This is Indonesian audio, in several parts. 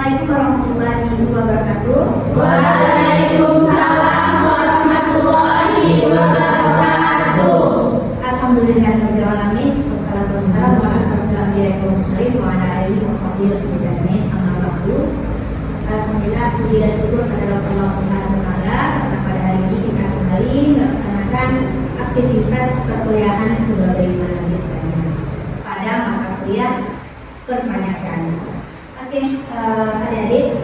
Assalamualaikum warahmatullahi wabarakatuh. Waalaikumsalam warahmatullahi wabarakatuh. Alhamdulillahirabbil alamin. Wassalatu wassalamu ala asyrofil anbiya'i wal mursalin wa ala alihi washabihi wasallam. Amma ba'du. Alhamdulillah, puji dan syukur kepada Allah Subhanahu wa taala karena pada hari ini kita kembali melaksanakan aktivitas perkuliahan sebagaimana biasanya pada mata kuliah perpajakan. Oke, adik-adik,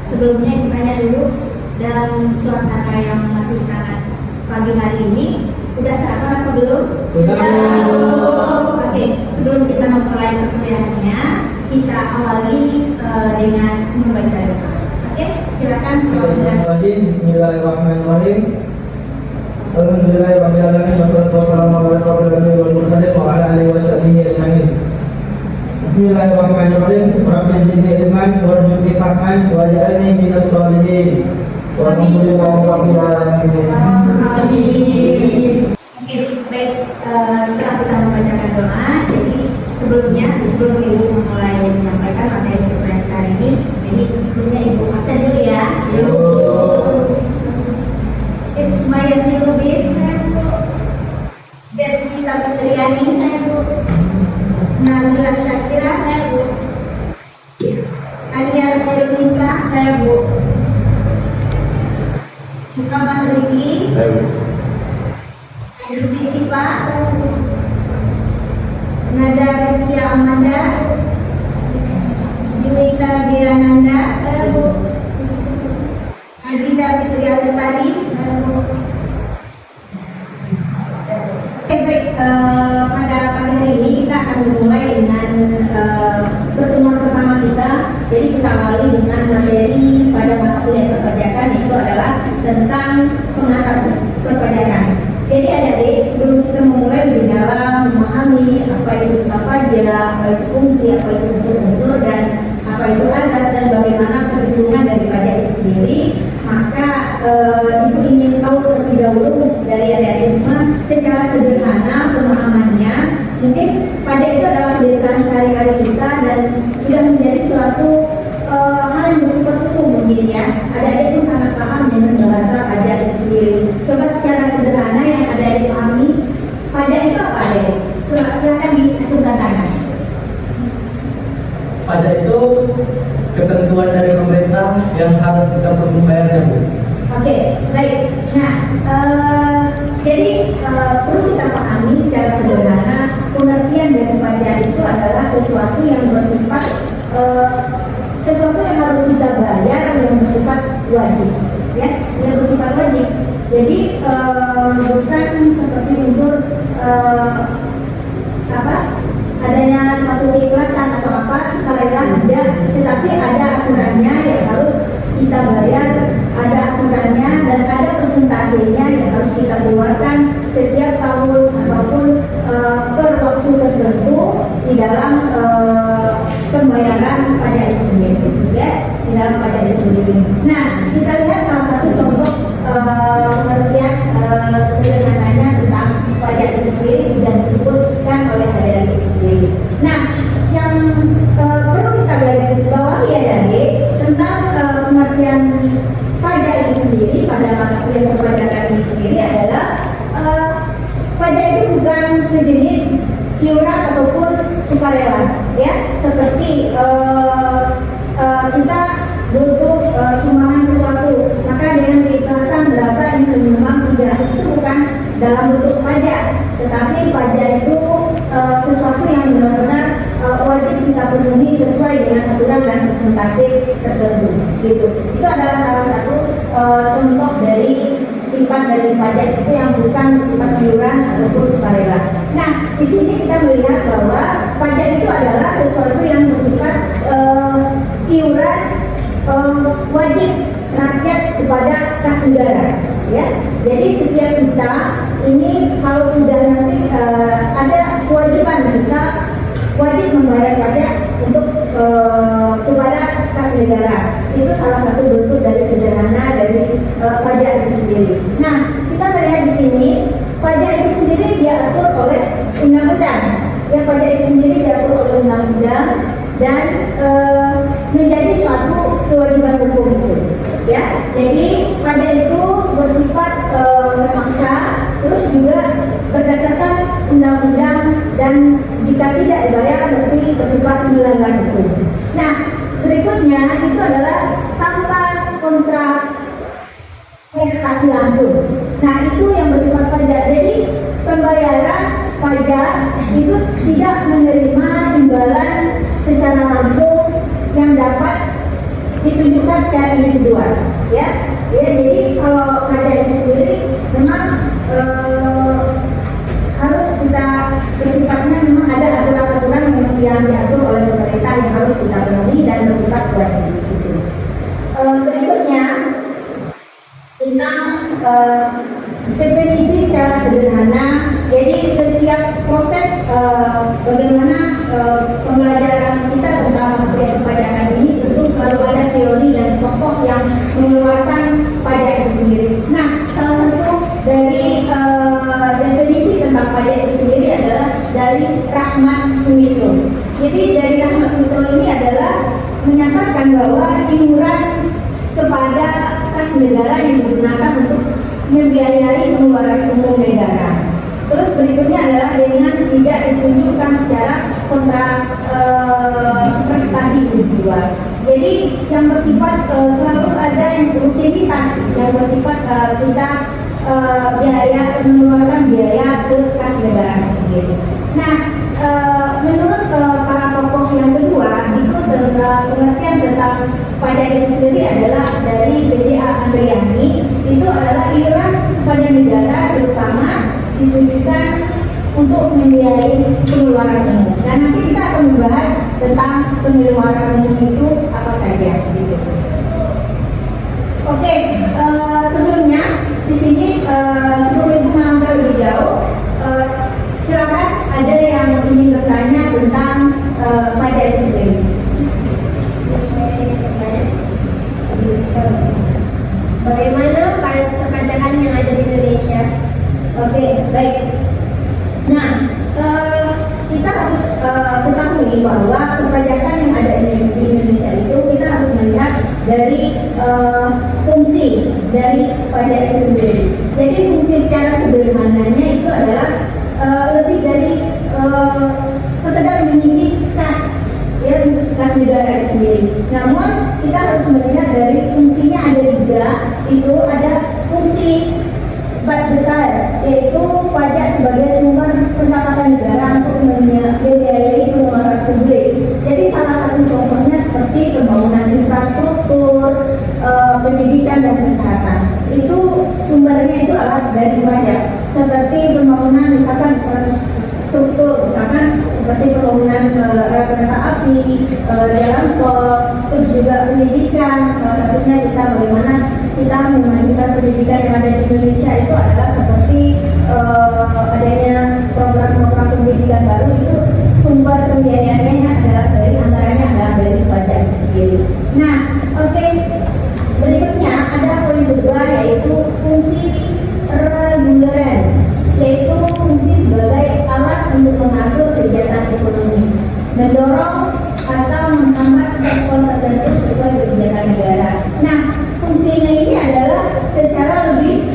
sebelumnya ditanya dulu dalam suasana yang masih sangat pagi hari ini, udah sarapan atau belum? Sudah. Oke, sebelum kita memulai perkuliahannya, kita awali dengan membaca doa. Oke, silakan. Bismillahirrahmanirrahim. Alhamdulillahirabbil alamin wassalatu wassalamu ala asyrofil anbiya'i wal mursalin wa ala alihi washabihi ajmain. Bismillahirrahmanirrahim. Rabbi zidni ilman warzuqni fahman waj'alni minas sholihin. Walhamdulillahirabbil alamin. Oke, baik. Setelah kita membacakan doa, jadi sebelum Ibu memulai menyampaikan materi perkuliahan hari ini, jadi sebelumnya Ibu absen dulu ya. Ismayati Lubis, Deswita Fitriani, Nabila Syakira, Alia Khairunisa, Muhammad Riki, Rizky Sipa, Nada Rizkia Amanda, Yuita Diananda, Adinda Fitri Alestari. Baik, pada pagi hari ini kita akan memulai dengan pertemuan pertama kita. Jadi kita awali dengan materi pada mata kuliah perpajakan, itu adalah tentang pengetahuan perpajakan. Jadi adik-adik, sebelum kita memulai lebih dalam memahami apa itu pajak, apa itu fungsi, apa itu unsur-unsur, dan apa itu asas, dan bagaimana perhitungan dari pajak itu sendiri, maka Ibu ingin tahu terlebih dahulu dari adik-adik semua secara sederhana pemahamannya. Mungkin pajak itu adalah kebiasaan sehari-hari kita dan sudah menjadi suatu hal yang bersifat hukum mungkin ya. Adik-adik pun sangat paham dengan bahasa pajak itu sendiri. Coba secara sederhana yang adik-adik pahami, pajak itu apa adik? Silakan diacungkan tangan. Pajak itu ketentuan dari pemerintah yang harus kita perlu bayarnya, Bu. Oke, baik. Nah, jadi perlu kita pahami secara sederhana pengertian dari pajak itu adalah sesuatu yang bersifat sesuatu yang harus kita bayar yang bersifat wajib, ya, yang bersifat wajib. Jadi bukan seperti unsur adanya suatu keikhlasan atau apa sukarela, tidak, tetapi ada aturannya yang harus kita bayar, ada aturannya dan ada persentasenya yang harus kita keluarkan setiap tahun ataupun per waktu tertentu di dalam pembayaran pajak itu sendiri, ya, di dalam pajak itu sendiri. Nah, kita lihat salah satu contoh pengertian sederhananya tentang pajak itu sendiri sudah disebutkan oleh adik-adik itu sendiri. Nah, yang perlu kita garis bawahi ya adik tentang pengertian pajak itu sendiri pada mata kuliah perpajakan ini sendiri adalah pajak itu bukan sejenis iuran ataupun sukarela, ya, seperti kita butuh sumbangan sesuatu, maka dengan keikhlasan berapa yang menyumbang, tidak, itu bukan dalam bentuk pajak, tetapi pajak itu sesuatu yang benar-benar wajib kita penuhi sesuai dengan aturan dan persentase tertentu, gitu. Itu adalah salah satu contoh dari sifat dari pajak itu yang bukan sifat iuran ataupun sukarela. Nah, di sini kita melihat bahwa pajak itu adalah sesuatu yang bersifat iuran wajib rakyat kepada kas negara, ya. Jadi setiap kita ini kalau sudah nanti ada kewajiban, kita wajib membayar pajak untuk kepada kas negara. Itu salah satu bentuk dari sederhana dari pajak itu sendiri. Nah, kita melihat di sini pajak itu sendiri diatur oleh undang-undang. Ya, pajak itu sendiri diatur oleh undang-undang dan menjadi jadi pajak itu bersifat memaksa, terus juga berdasarkan undang-undang dan jika tidak dibayar berarti bersifat melanggar hukum. Nah, berikutnya itu adalah tanpa kontrak prestasi langsung. Nah, itu yang bersifat pajak. Jadi pembayaran pajak itu tidak menerima imbalan secara langsung yang dapat ditunjukkan secara individual, ya. Jadi kalau pajak itu sendiri memang harus kita bersifatnya memang ada aturan-aturan yang diatur oleh pemerintah yang harus kita penuhi dan bersifat wajib. Berikutnya tentang definisi secara sederhana. Jadi setiap proses bagaimana pembelajaran kita tentang materi perpajakan ini tentu selalu ada teori dan tokoh yang mengeluarkan pajak itu sendiri. Nah, salah satu dari definisi tentang pajak itu sendiri adalah dari Rahmat Sumitro. Jadi dari Rahmat Sumitro ini adalah menyatakan bahwa iuran kepada kas negara yang digunakan untuk membiayai pengeluaran umum negara. Terus berikutnya adalah dengan tidak ditunjukkan secara kontrak prestasi individual. Jadi yang bersifat selalu ada yang rutinitas yang bersifat kita biaya mengeluarkan biaya ke kas negara itu sendiri. Nah, menurut para tokoh yang kedua itu pengertian tentang pajak itu sendiri adalah dari BCA Andriani. Itu adalah iuran kepada negara terutama ditujukan untuk membiayai pengeluaran umum. Dan nanti kita akan membahas tentang pengeluaran umum itu apa saja. Gitu. Oke, sebelumnya di sini sebelum Ibu melangkah lebih jauh, silakan ada yang ingin bertanya tentang pajak itu sendiri. Bagaimana perpajakan yang ada di Indonesia? Oke, baik. Nah, kita harus ketahui bahwa perpajakan yang ada di Indonesia itu kita harus melihat dari fungsi dari pajak itu sendiri. Jadi fungsi secara sederhananya itu adalah lebih dari sekedar mengisi kas, ya, kas negara itu sendiri. Namun kita harus melihat dari fungsinya ada tiga. Itu ada fungsi budgetar, yaitu pajak sebagai sumber pendapatan negara untuk membiayai pengeluaran publik. Jadi salah satu contohnya seperti pembangunan infrastruktur, pendidikan dan kesehatan. Itu sumbernya itu adalah dari pajak. Seperti pembangunan misalkan infrastruktur, misalkan seperti pembangunan rel kereta api, jalan tol, terus juga pendidikan. Salah satunya kita bagaimana kita memajukan pendidikan yang ada di Indonesia itu adalah seperti adanya program-program pendidikan baru. Itu sumber pembiayaannya adalah dari antaranya adalah dari pajak itu sendiri. Nah, oke. Berikutnya ada poin kedua yaitu fungsi reguleran, yaitu fungsi sebagai alat untuk mengatur kegiatan ekonomi, mendorong atau menghambat sektor tertentu sesuai kebijakan negara. Nah, fungsinya ini adalah secara lebih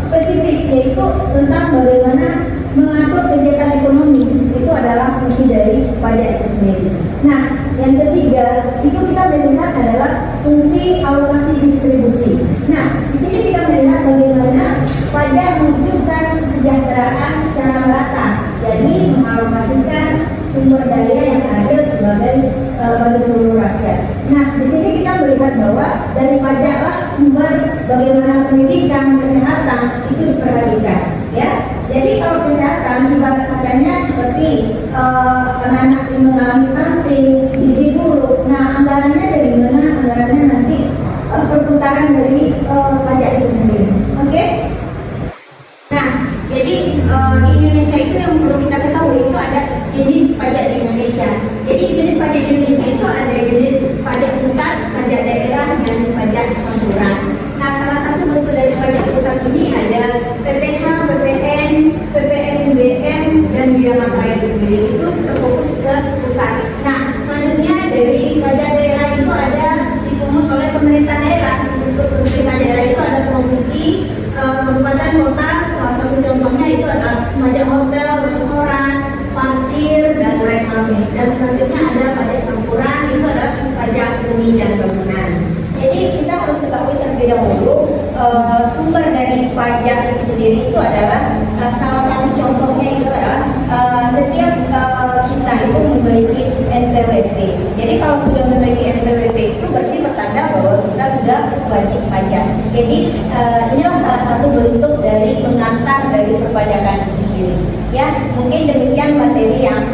spesifik, yaitu tentang bagaimana mengatur kegiatan ekonomi. Itu adalah fungsi dari pajak itu sendiri. Nah, yang ketiga itu kita melihat adalah fungsi alokasi distribusi. Nah, di sini kita melihat bagaimana pajak mewujudkan kesejahteraan secara merata. Jadi mengalokasikan sumber daya yang ada sebagai bagi seluruh rakyat. Nah, di sini kita melihat bahwa dari pajaklah sumber bagaimana pendidikan, kesehatan itu diperhatikan, ya. Jadi kalau kesehatan ibarat katanya seperti anak-anak yang mengalami stunting, gizi buruk. Nah, anggarannya dari mana? Anggarannya nanti perputaran dari pajak itu sendiri. Oke? Nah, jadi di Indonesia itu yang perlu kita ketahui itu ada jenis pajak di Indonesia. Jadi jenis pajak di Indonesia itu ada jenis pajak pusat, pajak daerah, dan pajak campuran. Nah, salah satu bentuk dari pajak pusat ini ada PPH, PPN, PPNBM, dan biaya matra itu sendiri. Itu terfokus ke pusat. Nah, selanjutnya dari pajak daerah itu ada dipungut oleh pemerintah daerah untuk bumi dan bangunan. Jadi kita harus ketahui terlebih dahulu sumber dari pajak itu sendiri itu adalah salah satu contohnya itu adalah setiap kita itu memiliki NPWP. Jadi kalau sudah memiliki NPWP itu berarti bertanda bahwa kita sudah wajib pajak. Jadi inilah salah satu bentuk dari pengantar dari perpajakan itu sendiri. Ya, mungkin demikian materi yang